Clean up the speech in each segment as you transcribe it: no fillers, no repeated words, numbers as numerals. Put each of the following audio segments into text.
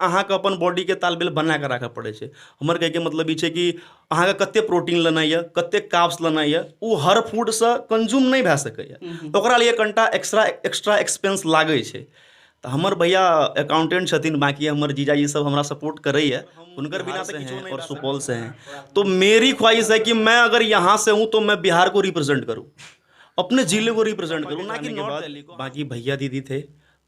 अहाँ के अपन बॉडी के तालमेल बना के राखऽ पड़ै छै। हमर कहैके मतलब ई छै कि अहाँके कते प्रोटीन लेना यऽ, कते कार्ब्स लेना यऽ, ओ हर फूडसँ कंज्यूम नहि भए सकैए। ओकरा लिए कनिटा एक्स्ट्रा एक्सपेंस लागै छै। तऽ हमर भैया अकाउंटेंट छथिन, बाकी हमर जीजाजी सब हमरा सपोर्ट करैए। उनकर बिना से हैं और सुपौल से हैं, तो मेरी ख्वाहिश है कि मैं अगर यहाँ से हूँ तो मैं बिहार को रिप्रेजेंट करूँ, अपने जिले को रिप्रेजेंट करूँ, ना कि नॉर्थ दिल्ली को। बाकी भैया दीदी थे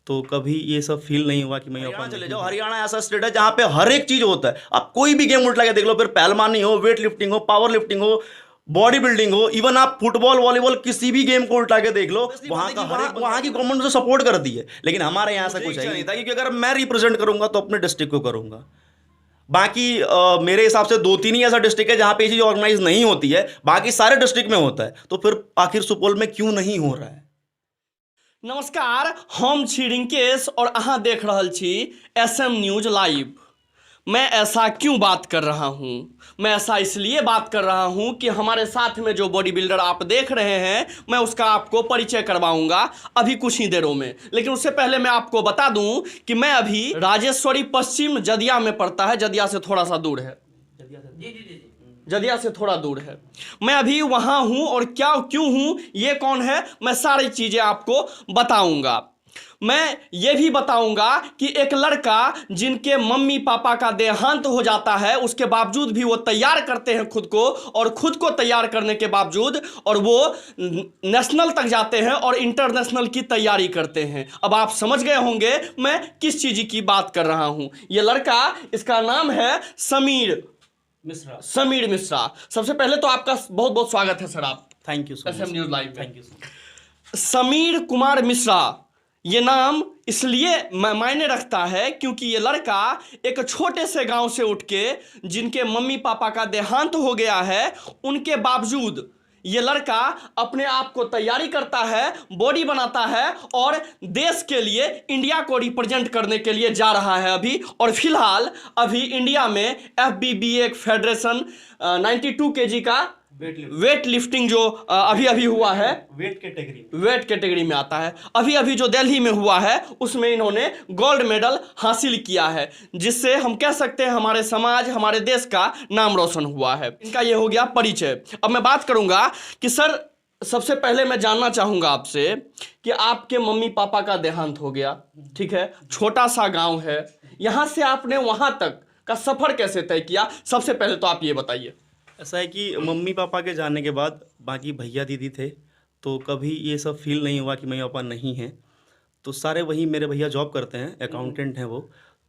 तो कभी ये सब फील नहीं हुआ कि मैं अपन चले जाओ। हरियाणा ऐसा स्टेट है जहाँ पे हर एक चीज होता है। आप कोई भी गेम उठा के देख लो, फिर पहलवानी हो, वेट लिफ्टिंग हो, पावर लिफ्टिंग हो, बॉडी बिल्डिंग हो, इवन आप फुटबॉल वॉलीबॉल किसी भी गेम को उल्टा के देख लो, वहाँ की गवर्नमेंट तो सपोर्ट करती है। लेकिन हमारे यहाँ ऐसा कुछ नहीं था, क्योंकि अगर मैं रिप्रेजेंट करूंगा तो अपने डिस्ट्रिक्ट को करूंगा। बाकी मेरे हिसाब से 2-3 ही ऐसा डिस्ट्रिक्ट है जहाँ पे ये चीज ऑर्गेनाइज नहीं होती है, बाकी सारे डिस्ट्रिक्ट में होता है। तो फिर आखिर सुपौल में क्यों नहीं हो रहा है? नमस्कार, हम छी रिंकेश और अहाँ देख रहल छी SM न्यूज लाइव। मैं ऐसा क्यों बात कर रहा हूँ? मैं ऐसा इसलिए बात कर रहा हूँ कि हमारे साथ में जो बॉडी बिल्डर आप देख रहे हैं, मैं उसका आपको परिचय करवाऊंगा अभी कुछ ही देरों में। लेकिन उससे पहले मैं आपको बता दूं कि मैं अभी राजेश्वरी पश्चिम जदिया में पड़ता है, जदिया से थोड़ा सा दूर है, जदिया से थोड़ा दूर है। मैं अभी वहाँ हूँ और क्या क्यों हूँ, ये कौन है, मैं सारी चीज़ें आपको बताऊंगा। मैं ये भी बताऊंगा कि एक लड़का जिनके मम्मी पापा का देहांत हो जाता है, उसके बावजूद भी वो तैयार करते हैं खुद को, और खुद को तैयार करने के बावजूद और वो नेशनल तक जाते हैं और इंटरनेशनल की तैयारी करते हैं। अब आप समझ गए होंगे मैं किस चीज़ की बात कर रहा हूँ। ये लड़का, इसका नाम है समीर मिश्रा। सबसे पहले तो आपका बहुत बहुत स्वागत है सर। आप thank you SM news live में। Thank you. समीर कुमार मिश्रा, ये नाम इसलिए मायने रखता है क्योंकि ये लड़का एक छोटे से गांव से उठ के, जिनके मम्मी पापा का देहांत हो गया है, उनके बावजूद ये लड़का अपने आप को तैयारी करता है, बॉडी बनाता है और देश के लिए, इंडिया को रिप्रेजेंट करने के लिए जा रहा है अभी। और फिलहाल अभी इंडिया में FBB फेडरेशन 92 kg का वेट लिफ्टिंग जो अभी हुआ है, वेट कैटेगरी में आता है, अभी जो दिल्ली में हुआ है, उसमें इन्होंने गोल्ड मेडल हासिल किया है, जिससे हम कह सकते हैं हमारे समाज, हमारे देश का नाम रोशन हुआ है। इनका ये हो गया परिचय। अब मैं बात करूंगा कि सर, सबसे पहले मैं जानना चाहूंगा आपसे कि आपके मम्मी पापा का देहांत हो गया, ठीक है, छोटा सा गाँव है, यहाँ से आपने वहाँ तक का सफर कैसे तय किया? सबसे पहले तो आप ये बताइए। ऐसा है कि मम्मी पापा के जाने के बाद बाकी भैया दीदी थे, तो कभी ये सब फील नहीं हुआ कि मम्मी पापा नहीं हैं। तो सारे वहीं, मेरे भैया जॉब करते हैं, अकाउंटेंट हैं वो,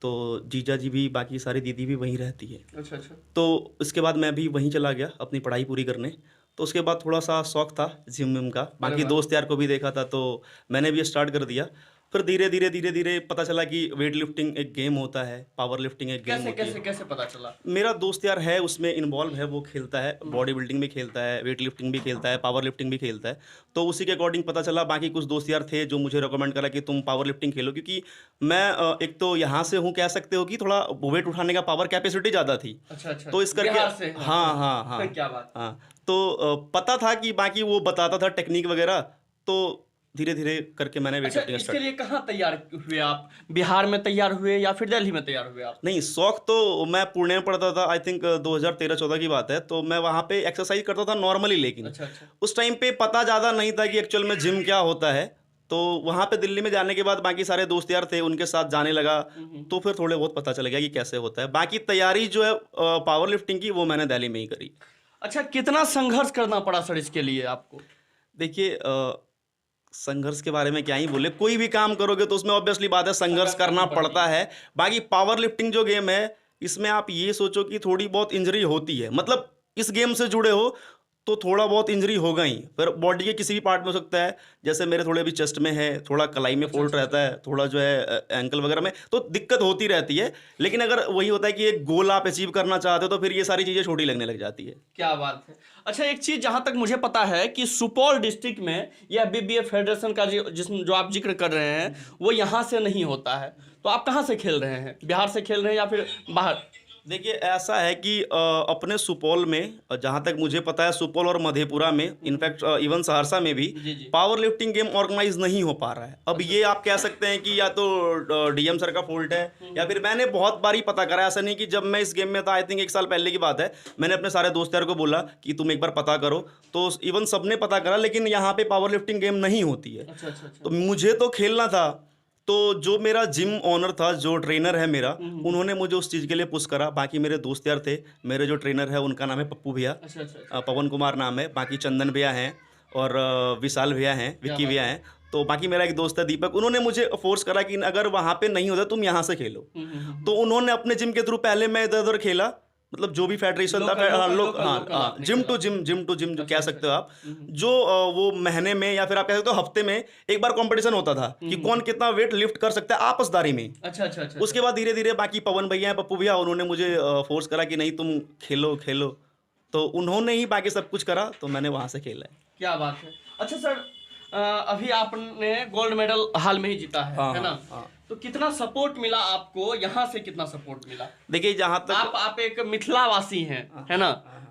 तो जीजा जी भी, बाकी सारी दीदी भी वहीं रहती है। अच्छा। तो इसके बाद मैं भी वहीं चला गया अपनी पढ़ाई पूरी करने। तो उसके बाद थोड़ा सा शौक था जिम विम का, बाकी दोस्त यार को भी देखा था तो मैंने भी स्टार्ट कर दिया। फिर धीरे धीरे पता चला कि वेट लिफ्टिंग एक गेम होता है, पावर लिफ्टिंग एक गेम होती है। कैसे पता चला? मेरा दोस्त यार है उसमें इन्वॉल्व है, वो खेलता है, बॉडी बिल्डिंग भी खेलता है, वेट लिफ्टिंग भी खेलता है, पावर लिफ्टिंग भी खेलता है। तो उसी के अकॉर्डिंग पता चला। बाकी कुछ दोस्त यार थे जो मुझे रिकमेंड करा कि तुम पावर लिफ्टिंग खेलो, क्योंकि मैं एक तो यहाँ से हूँ, कह सकते हो कि थोड़ा वेट उठाने का पावर कैपेसिटी ज़्यादा थी। अच्छा। तो इस करके हाँ क्या बात। हाँ, तो पता था कि बाकी वो बताता था टेक्निक वगैरह, तो धीरे धीरे करके मैंने वेट लिफ्टिंग इसके लिए कहाँ तैयार हुए आप? बिहार में तैयार हुए या फिर दिल्ली में तैयार हुए आप? नहीं, शौक तो मैं पुणे में पढ़ता था, आई थिंक 2013-14 की बात है, तो मैं वहाँ पे एक्सरसाइज करता था नॉर्मली। लेकिन अच्छा। उस टाइम पे पता ज़्यादा नहीं था कि एक्चुअल में जिम क्या होता है। तो वहाँ पे दिल्ली में जाने के बाद बाकी सारे दोस्त यार थे, उनके साथ जाने लगा, तो फिर थोड़े बहुत पता चल गया कि कैसे होता है। बाकी तैयारी जो है पावर लिफ्टिंग की, वो मैंने दिल्ली में ही करी। अच्छा, कितना संघर्ष करना पड़ा सर इसके लिए आपको? देखिए, संघर्ष के बारे में क्या ही बोले, कोई भी काम करोगे तो उसमें ऑब्वियसली बात है संघर्ष करना पड़ता है। बाकी पावर लिफ्टिंग जो गेम है, इसमें आप ये सोचो कि थोड़ी बहुत इंजरी होती है, मतलब इस गेम से जुड़े हो तो थोड़ा बहुत इंजरी होगा ही। फिर बॉडी के किसी भी पार्ट में हो सकता है, जैसे मेरे थोड़े अभी चेस्ट में है, थोड़ा कलाई में फॉल्ट रहता है, थोड़ा जो है एंकल वगैरह में, तो दिक्कत होती रहती है। लेकिन अगर वही होता है कि एक गोल आप अचीव करना चाहते हो, तो फिर ये सारी चीज़ें छोटी लगने लग जाती है। क्या बात है। अच्छा, एक चीज़ जहाँ तक मुझे पता है कि सुपौल डिस्ट्रिक्ट में यह BBA फेडरेशन का जो आप जिक्र कर रहे हैं, वो यहाँ से नहीं होता है। तो आप कहाँ से खेल रहे हैं? बिहार से खेल रहे हैं या फिर बाहर? देखिए ऐसा है कि अपने सुपौल में जहाँ तक मुझे पता है सुपौल और मधेपुरा में इनफैक्ट इवन सहरसा में भी जी जी। पावर लिफ्टिंग गेम ऑर्गेनाइज नहीं हो पा रहा है। अब ये आप कह सकते हैं कि या तो डीएम सर का फॉल्ट है या फिर मैंने बहुत बारी पता करा। ऐसा नहीं कि जब मैं इस गेम में था, आई थिंक 1 साल पहले की बात है, मैंने अपने सारे दोस्त यार को बोला कि तुम एक बार पता करो, तो इवन सबने पता करा, लेकिन यहाँ पे पावर लिफ्टिंग गेम नहीं होती है। अच्छा अच्छा अच्छा। तो मुझे तो खेलना था, तो जो मेरा जिम ऑनर था, जो ट्रेनर है मेरा, उन्होंने मुझे उस चीज़ के लिए पुश करा। बाकी मेरे दोस्त यार थे, मेरे जो ट्रेनर है उनका नाम है पप्पू भैया, अच्छा अच्छा। पवन कुमार नाम है। बाकी चंदन भैया हैं और विशाल भैया हैं, विक्की भैया हैं। तो बाकी मेरा एक दोस्त है दीपक, उन्होंने मुझे फोर्स करा कि अगर वहाँ पे नहीं होता तुम यहाँ से खेलो। तो उन्होंने अपने जिम के थ्रू पहले मैं इधर उधर खेला, मतलब जो भी फेडरेशन था, हाँ जिम टू जिम जो कह सकते हो आप, जो वो महीने में या फिर आप कह सकते हो हफ्ते में एक बार कंपटीशन होता था कि कौन कितना वेट लिफ्ट कर सकता है आपसदारी में। अच्छा अच्छा अच्छा। उसके बाद धीरे धीरे बाकी पवन भैया पप्पू भैया उन्होंने मुझे फोर्स करा कि नहीं तुम खेलो खेलो, तो उन्होंने ही बाकी सब कुछ करा, तो मैंने वहाँ से खेला है। क्या बात है। अच्छा सर, अभी आपने गोल्ड मेडल हाल में ही जीता है ना? हाँ। तो कितना सपोर्ट मिला आपको, यहाँ से कितना सपोर्ट मिला? देखिए जहाँ तक आप एक मिथिलावासी हैं, है ना?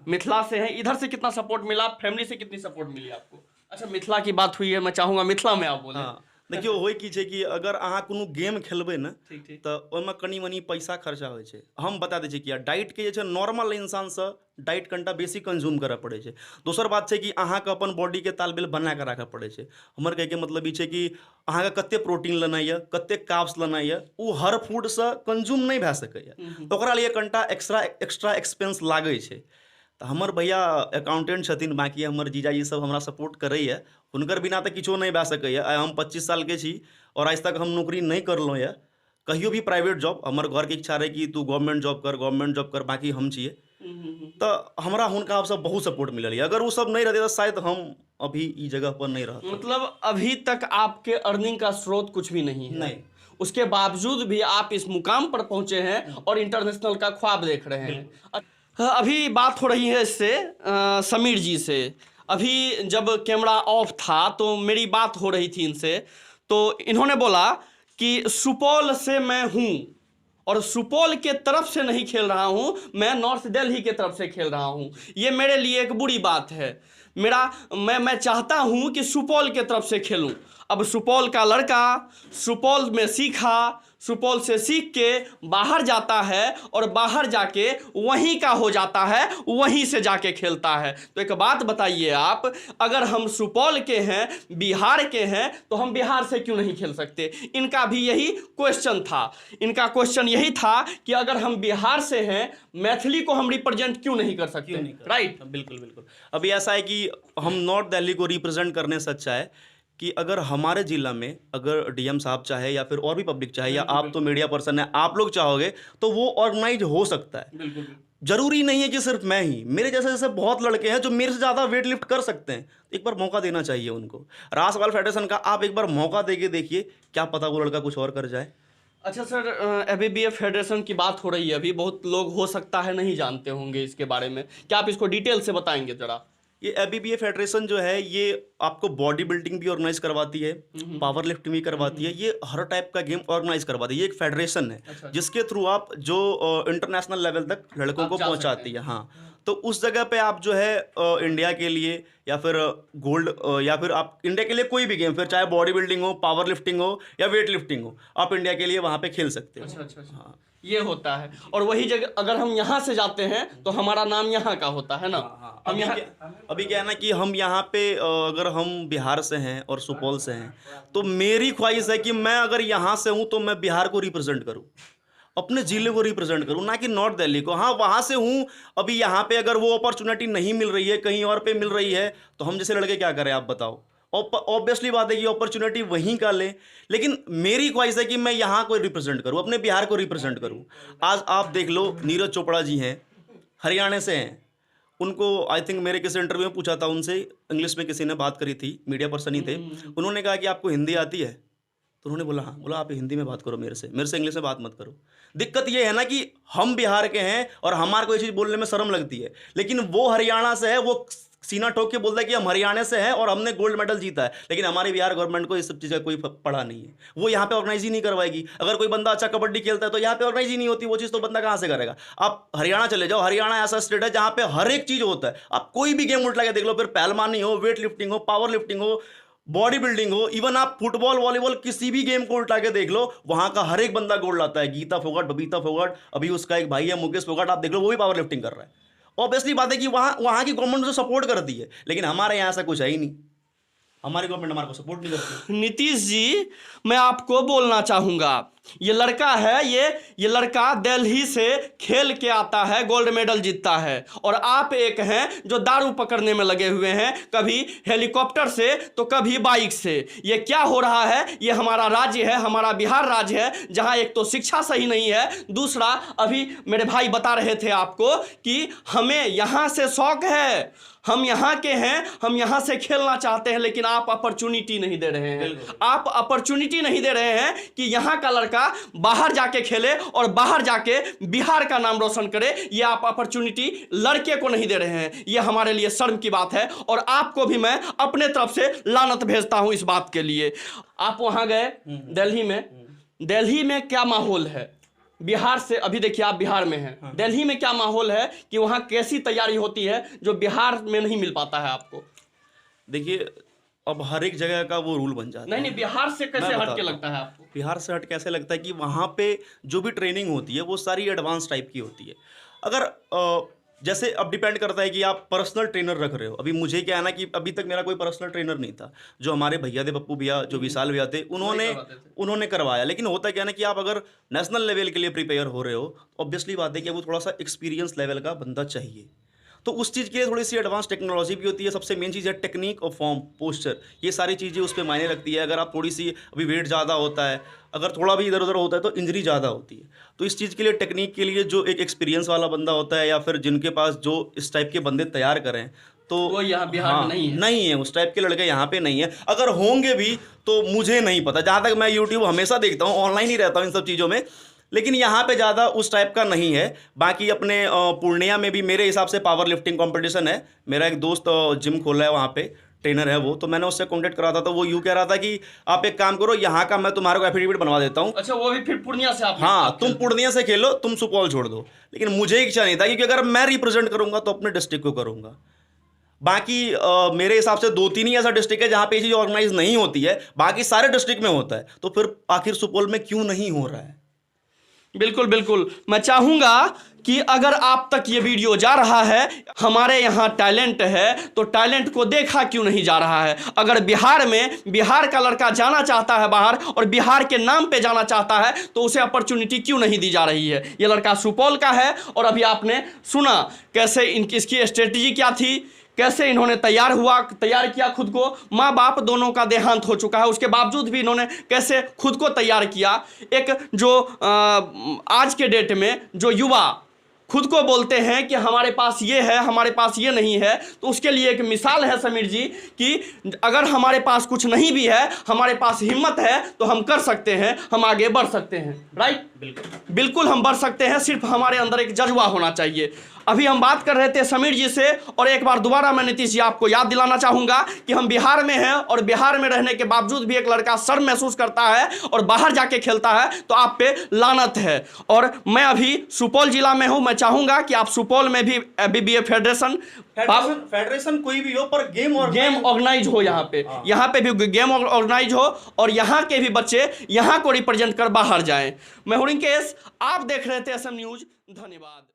मिथिला से हैं, इधर से कितना सपोर्ट मिला, फैमिली से कितनी सपोर्ट मिली आपको? अच्छा, मिथिला की बात हुई है, मैं चाहूंगा मिथिला में आप बोले। हाँ देखियो होइ की छै कि अगर अहाँ कोनो गेम खेलबै ने ठीक ठीक। तऽ ओहिमे कनी मनी पैसा खर्चा होइ छै। हम बता दै छी कि डाइट के जे छै नॉर्मल इंसानसँ डाइट कनिटा बेसी कंज्यूम करऽ पड़ै छै। दोसर बात छै कि अहाँके अपन बॉडी के तालमेल बना कऽ राखऽ पड़ै छै। हमर कहैके मतलब ई छै कि अहाँके कते प्रोटीन लेनाइ यऽ, कते कार्ब्स लेनाइ यऽ, ओ हर फूडसँ कंज्यूम नहि भए सकैए। ओकरा लिए कनिटा एक्स्ट्रा एक्सपेंस लागै छै। तऽ हमर भैया अकाउंटेंट छथिन, बाकी हमर जीजाजी सब हमरा सपोर्ट करैए। हुनकर बिना तऽ किछो नहि भए सकैए। आइ हम 25 सालके छी और आज तक हम नौकरी नहि करलहुँ यऽ, कहियो भी प्राइवेट जॉब। हमर घरके इच्छा रहै कि तू गवर्नमेंट जॉब कर, बाकी हम छिए। तऽ हमरा हुनका सबसँ बहुत सपोर्ट मिलल यऽ। अगर वो सब नहीं रहते तो शायद हम अभी ई जगह पर नहीं रहते। मतलब अभी तक आपके अर्निंग का स्रोत कुछ भी नहीं है? नहीं। उसके बावजूद भी आप इस मुकाम पर पहुंचे हैं और इंटरनेशनल का ख्वाब देख रहे हैं। अभी बात हो रही है इससे समीर जी से। अभी जब कैमरा ऑफ था तो मेरी बात हो रही थी इनसे, तो इन्होंने बोला कि सुपौल से मैं हूँ और सुपौल के तरफ से नहीं खेल रहा हूँ, मैं नॉर्थ दिल्ली के तरफ से खेल रहा हूँ। ये मेरे लिए एक बुरी बात है। मैं चाहता हूँ कि सुपौल के तरफ से खेलूँ। अब सुपौल का लड़का सुपौल में सीखा, सुपौल से सीख के बाहर जाता है और बाहर जाके वहीं का हो जाता है, वहीं से जाके खेलता है। तो एक बात बताइए आप, अगर हम सुपौल के हैं, बिहार के हैं, तो हम बिहार से क्यों नहीं खेल सकते? इनका भी यही क्वेश्चन था। इनका क्वेश्चन यही था कि अगर हम बिहार से हैं, मैथिली को हम रिप्रेजेंट क्यों नहीं कर सकते? राइट। बिल्कुल बिल्कुल। अभी ऐसा है कि हम नॉर्थ दिल्ली को रिप्रेजेंट करने से अच्छा है कि अगर हमारे जिला में अगर डीएम साहब चाहे या फिर और भी पब्लिक चाहे या आप तो मीडिया पर्सन है, आप लोग चाहोगे तो वो ऑर्गेनाइज हो सकता है। बिल्कुल। जरूरी नहीं है कि सिर्फ मैं ही, मेरे जैसे जैसे बहुत लड़के हैं जो मेरे से ज़्यादा वेट लिफ्ट कर सकते हैं। एक बार मौका देना चाहिए उनको। रासवाल फेडरेशन का आप एक बार मौका देके देखिए, क्या पता वो लड़का कुछ और कर जाए। अच्छा सर, एबीबीएफ फेडरेशन की बात हो रही है अभी, बहुत लोग हो सकता है नहीं जानते होंगे इसके बारे में, क्या आप इसको डिटेल से बताएंगे जरा? ये एबीबीएफ फेडरेशन जो है ये आपको बॉडी बिल्डिंग भी ऑर्गेनाइज करवाती है, पावर लिफ्टिंग भी करवाती है, ये हर टाइप का गेम ऑर्गेनाइज करवाती है। ये एक फेडरेशन है जिसके थ्रू आप जो इंटरनेशनल लेवल तक लड़कों को पहुंचाती है। हाँ, तो उस जगह पे आप जो है इंडिया के लिए या फिर गोल्ड या फिर आप इंडिया के लिए कोई भी गेम, फिर चाहे बॉडी बिल्डिंग हो, पावर लिफ्टिंग हो या वेट लिफ्टिंग हो, आप इंडिया के लिए वहाँ पे खेल सकते हो। अच्छा। हाँ, ये होता है। और वही जगह अगर हम यहाँ से जाते हैं तो हमारा नाम यहाँ का होता है ना। हम यहाँ अभी क्या है ना कि हम यहाँ पे अगर हम बिहार से हैं और सुपौल से हैं, तो मेरी ख्वाहिश है कि मैं अगर यहाँ से हूँ तो मैं बिहार को रिप्रेजेंट करूँ, अपने ज़िले को रिप्रेजेंट करूँ, ना कि नॉर्थ दिल्ली को। हाँ, वहाँ से हूँ, अभी यहाँ पे अगर वो अपॉर्चुनिटी नहीं मिल रही है, कहीं और पे मिल रही है, तो हम जैसे लड़के क्या करें आप बताओ? ऑब्वियसली बात है कि अपॉर्चुनिटी वहीं का लें, लेकिन मेरी ख्वाहिश है कि मैं यहाँ को रिप्रेजेंट करूँ, अपने बिहार को रिप्रेजेंट करूँ। आज आप देख लो, नीरज चोपड़ा जी हैं, हरियाणा से हैं। उनको आई थिंक मेरे किसी इंटरव्यू में पूछा था उनसे, इंग्लिश में किसी ने बात करी थी, मीडिया पर्सन ही थे। उन्होंने कहा कि आपको हिंदी आती है? तो उन्होंने बोला हाँ। बोला आप हिंदी में बात करो मेरे से इंग्लिश में बात मत करो। दिक्कत ये है ना कि हम बिहार के हैं और हमारे को ये चीज़ बोलने में शर्म लगती है, लेकिन वो हरियाणा से है, वो सीना ठोक के बोलता है कि हम हरियाणा से हैं और हमने गोल्ड मेडल जीता है, लेकिन हमारे बिहार गवर्नमेंट को इस सब चीज़ का कोई पड़ा नहीं है, वो यहाँ पे ऑर्गेनाइज ही नहीं करवाएगी। अगर कोई बंदा अच्छा कबड्डी खेलता है तो यहाँ पे ऑर्गेनाइज ही नहीं होती वो चीज़, तो बंदा कहाँ से करेगा। आप हरियाणा चले जाओ, हरियाणा ऐसा स्टेट है जहाँ पे हर एक चीज़ होता है, आप कोई भी गेम उल्टा के देख लो, फिर पहलवानी हो, वेट लिफ्टिंग हो, पावर लिफ्टिंग हो, बॉडी बिल्डिंग हो, इवन आप फुटबॉल वॉलीबॉल किसी भी गेम को उल्टा के देख लो, वहां का हर एक बंदा गोल्ड लाता है। गीता फोगाट, बबीता फोगाट, अभी उसका एक भाई है मुकेश फोगाट, आप देख लो वो भी पावर लिफ्टिंग कर रहा है। ऑब्वियसली बात है कि वहां की गवर्नमेंट उसे सपोर्ट करती है, लेकिन हमारे यहाँ ऐसा कुछ है ही नहीं, हमारी गवर्नमेंट हमारे को सपोर्ट नहीं करती। नीतीश जी, मैं आपको बोलना चाहूंगा, ये लड़का है, ये लड़का दिल्ली से खेल के आता है, गोल्ड मेडल जीतता है, और आप एक हैं जो दारू पकड़ने में लगे हुए हैं, कभी हेलीकॉप्टर से तो कभी बाइक से। ये क्या हो रहा है? ये हमारा राज्य है, हमारा बिहार राज्य है, जहां एक तो शिक्षा सही नहीं है, दूसरा अभी मेरे भाई बता रहे थे आपको कि हमें यहां से शौक है, हम यहाँ के हैं, हम यहाँ से खेलना चाहते हैं, लेकिन आप अपॉर्चुनिटी नहीं दे रहे हैं। आप अपॉर्चुनिटी नहीं दे रहे हैं कि यहाँ का लड़का बाहर जाके खेले और बाहर जाके बिहार का नाम रोशन करे। ये आप अपॉर्चुनिटी लड़के को नहीं दे रहे हैं, ये हमारे लिए शर्म की बात है, और आपको भी मैं अपने तरफ से लानत भेजता हूँ इस बात के लिए। आप वहाँ गए दिल्ली में क्या माहौल है? बिहार से, अभी देखिए आप बिहार में हैं, दिल्ली में क्या माहौल है कि वहाँ कैसी तैयारी होती है जो बिहार में नहीं मिल पाता है आपको? देखिए, अब हर एक जगह का वो रूल बन जाता है। नहीं, बिहार से कैसे हट के लगता है आपको? बिहार से हट कैसे लगता है कि वहाँ पे जो भी ट्रेनिंग होती है वो सारी एडवांस टाइप की होती है। अगर जैसे अब डिपेंड करता है कि आप पर्सनल ट्रेनर रख रहे हो। अभी मुझे क्या है ना कि अभी तक मेरा कोई पर्सनल ट्रेनर नहीं था। जो हमारे भैया थे, पप्पू भैया, जो विशाल भैया थे, उन्होंने करवाया। लेकिन होता क्या है ना कि आप अगर नेशनल लेवल के लिए प्रिपेयर हो रहे हो, ऑब्वियसली बात है कि वो थोड़ा सा एक्सपीरियंस लेवल का बंदा चाहिए, तो उस चीज़ के लिए थोड़ी सी एडवांस टेक्नोलॉजी भी होती है। सबसे मेन चीज़ है टेक्निक और फॉर्म, पोस्चर, ये सारी चीज़ें उस पर मायने रखती है। अगर आप थोड़ी सी, अभी वेट ज़्यादा होता है, अगर थोड़ा भी इधर उधर होता है तो इंजरी ज़्यादा होती है। तो इस चीज़ के लिए, टेक्निक के लिए जो एक एक्सपीरियंस वाला बंदा होता है, या फिर जिनके पास जो इस टाइप के बंदे तैयार करें, तो वो यहाँ बिहार में नहीं है उस टाइप के लड़के यहाँ पे नहीं है। अगर होंगे भी तो मुझे नहीं पता, जहाँ तक मैं यूट्यूब हमेशा देखता हूँ, ऑनलाइन ही रहता हूँ इन सब चीज़ों में, लेकिन यहाँ पे ज़्यादा उस टाइप का नहीं है। बाकी अपने पूर्णिया में भी मेरे हिसाब से पावर लिफ्टिंग कंपटीशन है। मेरा एक दोस्त जिम खोला है, वहाँ पे ट्रेनर है वो, तो मैंने उससे कांटेक्ट करा था, तो वो यूँ कह रहा था कि आप एक काम करो, यहाँ का मैं तुम्हारे को एफिडेविट बनवा देता हूँ। अच्छा, वो भी फिर पूर्णिया से? आप हाँ, तुम पूर्णिया से खेलो, तुम सुपौल छोड़ दो। लेकिन मुझे इच्छा नहीं था, क्योंकि अगर मैं रिप्रेजेंट करूँगा तो अपने डिस्ट्रिक्ट को करूँगा। बाकी मेरे हिसाब से 2-3 ही ऐसा डिस्ट्रिक्ट है जहाँ पे ये चीज़ ऑर्गेनाइज नहीं होती है, बाकी सारे डिस्ट्रिक्ट में होता है। तो फिर आखिर सुपौल में क्यों नहीं हो रहा है? बिल्कुल बिल्कुल, मैं चाहूँगा कि अगर आप तक ये वीडियो जा रहा है, हमारे यहाँ टैलेंट है, तो टैलेंट को देखा क्यों नहीं जा रहा है? अगर बिहार में, बिहार का लड़का जाना चाहता है बाहर और बिहार के नाम पे जाना चाहता है, तो उसे अपॉर्चुनिटी क्यों नहीं दी जा रही है? ये लड़का सुपौल का है, और अभी आपने सुना कैसे इसकी स्ट्रेटजी क्या थी, कैसे इन्होंने तैयार किया खुद को। माँ बाप दोनों का देहांत हो चुका है, उसके बावजूद भी इन्होंने कैसे खुद को तैयार किया। एक जो आज के डेट में जो युवा खुद को बोलते हैं कि हमारे पास ये है, हमारे पास ये नहीं है, तो उसके लिए एक मिसाल है समीर जी कि अगर हमारे पास कुछ नहीं भी है, हमारे पास हिम्मत है, तो हम कर सकते हैं, हम आगे बढ़ सकते हैं। राइट, बिल्कुल हम बढ़ सकते हैं, सिर्फ हमारे अंदर एक जज्बा होना चाहिए। अभी हम बात कर रहे थे समीर जी से, और एक बार दोबारा मैं नीतीश जी आपको याद दिलाना चाहूँगा कि हम बिहार में हैं, और बिहार में रहने के बावजूद भी एक लड़का शर्म महसूस करता है और बाहर जाके खेलता है, तो आप पे लानत है। और मैं अभी सुपौल जिला में हूँ, मैं चाहूँगा कि आप सुपौल में भी BBA फेडरेशन कोई भी हो, पर गेम ऑर्गेनाइज हो यहाँ पे भी गेम ऑर्गेनाइज हो, और यहाँ के भी बच्चे यहाँ को रिप्रेजेंट कर बाहर जाएं। मैं हूं रिंकेश, आप देख रहे थे SM न्यूज। धन्यवाद।